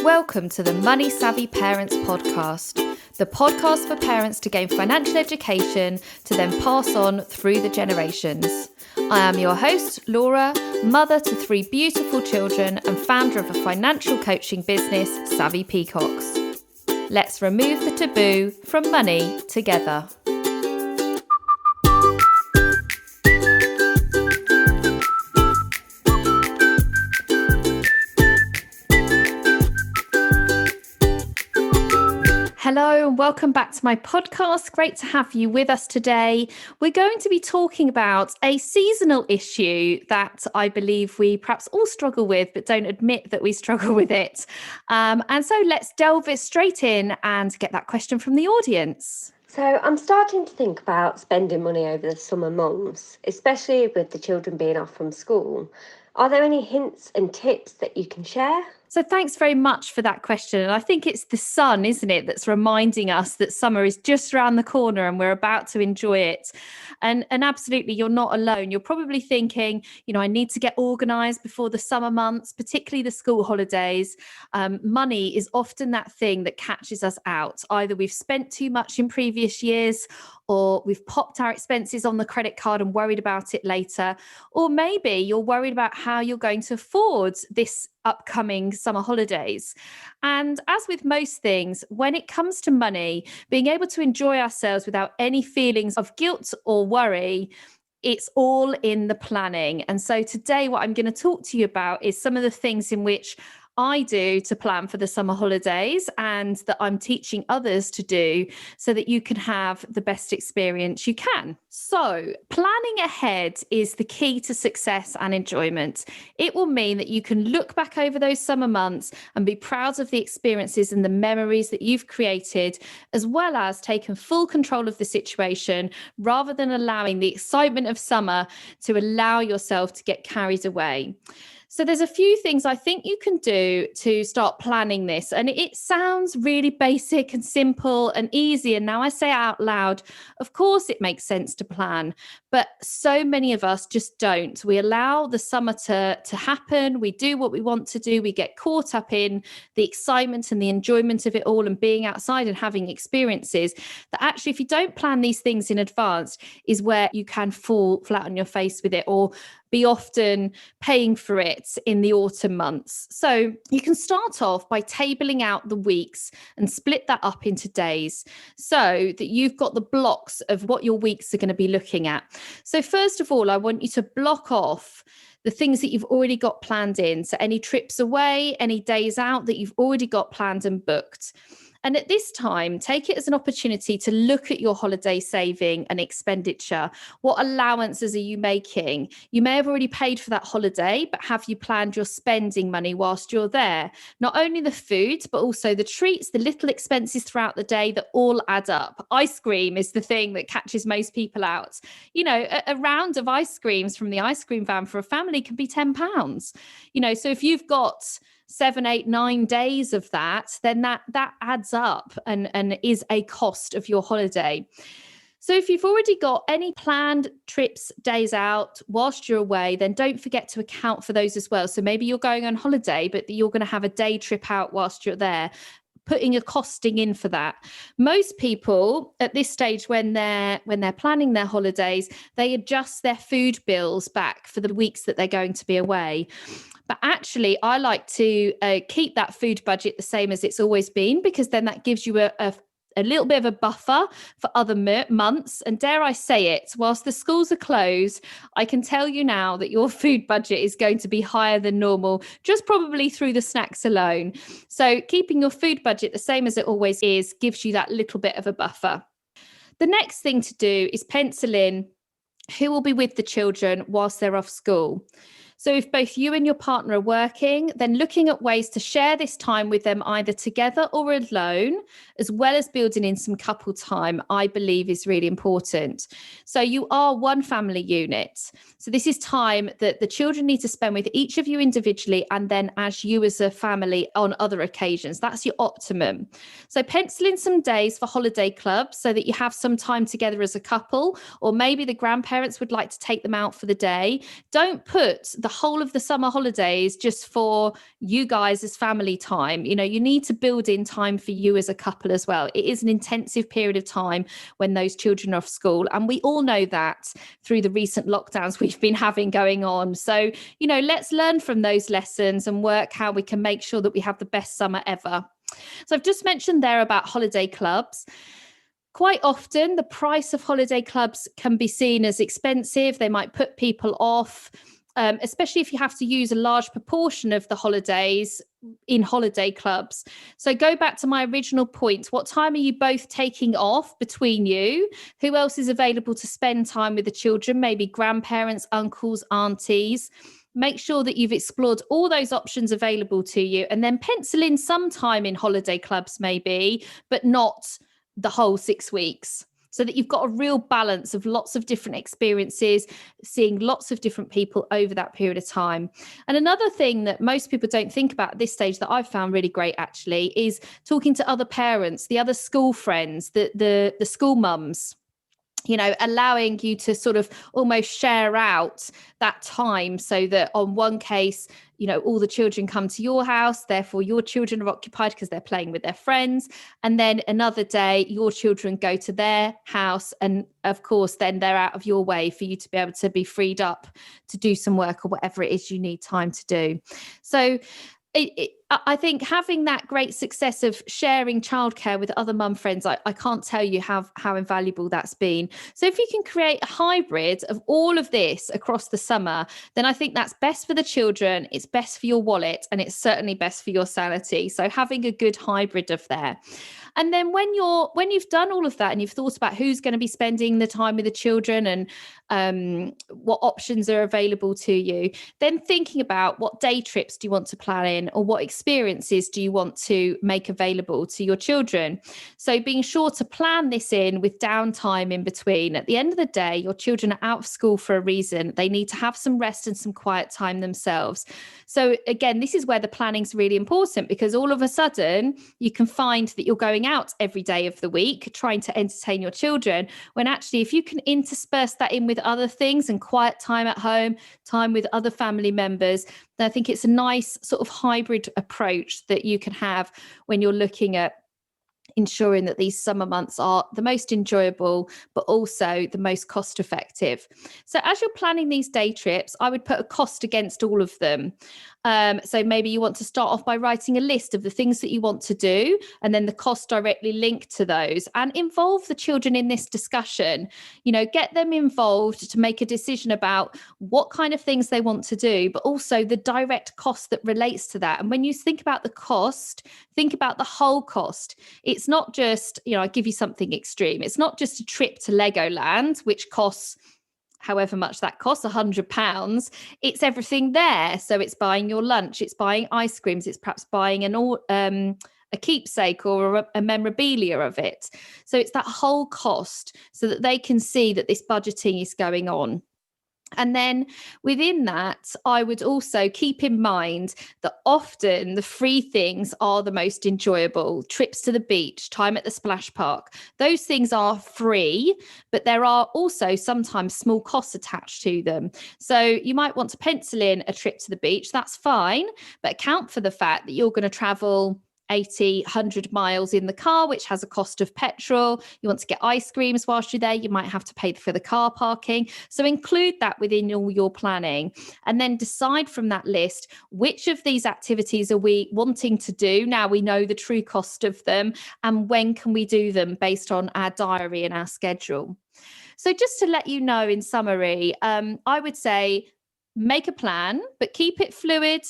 Welcome to the Money Savvy Parents Podcast, the podcast for parents to gain financial education to then pass on through the generations. I am your host, Laura, mother to 3 beautiful children and founder of a financial coaching business, Savvy Peacocks. Let's remove the taboo from money together. Hello and welcome back to my podcast. Great to have you with us today. We're going to be talking about a seasonal issue that I believe we perhaps all struggle with, but don't admit that we struggle with it. And so let's delve it straight in and get that question from the audience. So I'm starting to think about spending money over the summer months, especially with the children being off from school. Are there any hints and tips that you can share? So thanks very much for that question. And I think it's the sun, isn't it, that's reminding us that summer is just around the corner and we're about to enjoy it. And absolutely, you're not alone. You're probably thinking, I need to get organised before the summer months, particularly the school holidays. Money is often that thing that catches us out. Either we've spent too much in previous years, or we've popped our expenses on the credit card and worried about it later. Or maybe you're worried about how you're going to afford this upcoming summer holidays. And as with most things, when it comes to money, being able to enjoy ourselves without any feelings of guilt or worry, it's all in the planning. And so today, what I'm going to talk to you about is some of the things in which I do to plan for the summer holidays and that I'm teaching others to do so that you can have the best experience you can. So planning ahead is the key to success and enjoyment. It will mean that you can look back over those summer months and be proud of the experiences and the memories that you've created, as well as taken full control of the situation rather than allowing the excitement of summer to allow yourself to get carried away. So there's a few things I think you can do to start planning this. And it sounds really basic and simple and easy. And now I say out loud, of course it makes sense to plan, but so many of us just don't. We allow the summer to happen. We do what we want to do. We get caught up in the excitement and the enjoyment of it all and being outside and having experiences that actually, if you don't plan these things in advance, is where you can fall flat on your face with it or be often paying for it in the autumn months. So you can start off by tabling out the weeks and split that up into days so that you've got the blocks of what your weeks are going to be looking at. So first of all, I want you to block off the things that you've already got planned in. So any trips away, any days out that you've already got planned and booked. And at this time, take it as an opportunity to look at your holiday saving and expenditure. What allowances are you making? You may have already paid for that holiday, but have you planned your spending money whilst you're there? Not only the food, but also the treats, the little expenses throughout the day that all add up. Ice cream is the thing that catches most people out. A round of ice creams from the ice cream van for a family can be £10. So if you've got 7, 8, 9 days of that, then that adds up and is a cost of your holiday. So if you've already got any planned trips, days out whilst you're away, then don't forget to account for those as well. So maybe you're going on holiday, but you're going to have a day trip out whilst you're there, putting a costing in for that. Most people at this stage, when they're planning their holidays, they adjust their food bills back for the weeks that they're going to be away. But actually, I like to keep that food budget the same as it's always been, because then that gives you a little bit of a buffer for other months. And dare I say it, whilst the schools are closed, I can tell you now that your food budget is going to be higher than normal, just probably through the snacks alone. So keeping your food budget the same as it always is gives you that little bit of a buffer. The next thing to do is pencil in who will be with the children whilst they're off school. So if both you and your partner are working, then looking at ways to share this time with them either together or alone, as well as building in some couple time, I believe is really important. So you are one family unit. So this is time that the children need to spend with each of you individually and then as you as a family on other occasions. That's your optimum. So pencil in some days for holiday clubs so that you have some time together as a couple, or maybe the grandparents would like to take them out for the day. Don't put the whole of the summer holidays just for you guys as family time. You know, you need to build in time for you as a couple as well. It is an intensive period of time when those children are off school. And we all know that through the recent lockdowns we've been having going on. So, you know, let's learn from those lessons and work how we can make sure that we have the best summer ever. So I've just mentioned there about holiday clubs. Quite often, the price of holiday clubs can be seen as expensive. They might put people off, especially if you have to use a large proportion of the holidays in holiday clubs. So go back to my original point. What time are you both taking off between you? Who else is available to spend time with the children? Maybe grandparents, uncles, aunties. Make sure that you've explored all those options available to you, and then pencil in some time in holiday clubs maybe, but not the whole 6 weeks, so that you've got a real balance of lots of different experiences, seeing lots of different people over that period of time. And another thing that most people don't think about at this stage that I've found really great actually is talking to other parents, the other school friends, the school mums. You know, allowing you to sort of almost share out that time, so that on one case, you know, all the children come to your house, therefore your children are occupied because they're playing with their friends. And then another day, your children go to their house. And of course, then they're out of your way for you to be able to be freed up to do some work or whatever it is you need time to do. So I think having that great success of sharing childcare with other mum friends, I can't tell you how invaluable that's been. So if you can create a hybrid of all of this across the summer, then I think that's best for the children, it's best for your wallet, and it's certainly best for your sanity. So having a good hybrid of there. And then when you've done all of that and you've thought about who's going to be spending the time with the children and what options are available to you, then thinking about what day trips do you want to plan in, or what experiences do you want to make available to your children. So being sure to plan this in with downtime in between. At the end of the day, your children are out of school for a reason. They need to have some rest and some quiet time themselves. So again, this is where the planning is really important, because all of a sudden you can find that you're going out every day of the week trying to entertain your children, when actually if you can intersperse that in with other things and quiet time at home, time with other family members, then I think it's a nice sort of hybrid approach that you can have when you're looking at ensuring that these summer months are the most enjoyable, but also the most cost effective. So as you're planning these day trips, I would put a cost against all of them. So maybe you want to start off by writing a list of the things that you want to do, and then the cost directly linked to those, and involve the children in this discussion. You know, get them involved to make a decision about what kind of things they want to do, but also the direct cost that relates to that. And when you think about the cost, think about the whole cost. It's not just, you know, I give you something extreme. It's not just a trip to Legoland, which costs however much that costs, £100. It's everything there. So it's buying your lunch, it's buying ice creams, it's perhaps buying a keepsake or a memorabilia of it. So it's that whole cost, so that they can see that this budgeting is going on. And then within that, I would also keep in mind that often the free things are the most enjoyable. Trips to the beach, time at the splash park, those things are free, but there are also sometimes small costs attached to them. So you might want to pencil in a trip to the beach, that's fine, but account for the fact that you're going to travel 80, 100 miles in the car, which has a cost of petrol. You want to get ice creams whilst you're there, you might have to pay for the car parking. So include that within all your planning, and then decide from that list, which of these activities are we wanting to do? Now we know the true cost of them, and when can we do them based on our diary and our schedule. So just to let you know, in summary, I would say make a plan, but keep it fluid.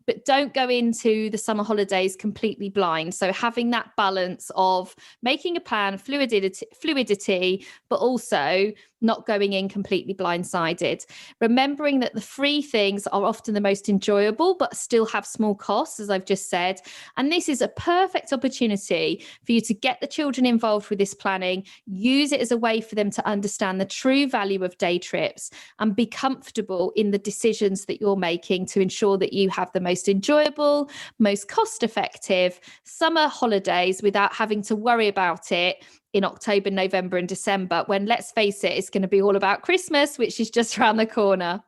But don't go into the summer holidays completely blind. So having that balance of making a plan, fluidity, but also not going in completely blindsided. Remembering that the free things are often the most enjoyable, but still have small costs, as I've just said. And this is a perfect opportunity for you to get the children involved with this planning, use it as a way for them to understand the true value of day trips, and be comfortable in the decisions that you're making to ensure that you have the most enjoyable, most cost-effective summer holidays without having to worry about it in October, November and December, when, let's face it, it's going to be all about Christmas, which is just around the corner.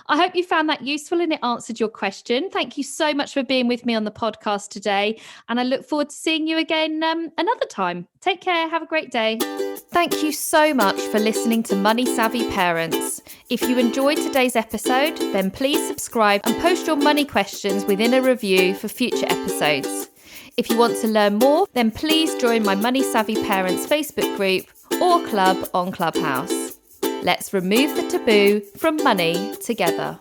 I hope you found that useful and it answered your question. Thank you so much for being with me on the podcast today. And I look forward to seeing you again another time. Take care. Have a great day. Thank you so much for listening to Money Savvy Parents. If you enjoyed today's episode, then please subscribe and post your money questions within a review for future episodes. If you want to learn more, then please join my Money Savvy Parents Facebook group or club on Clubhouse. Let's remove the taboo from money together.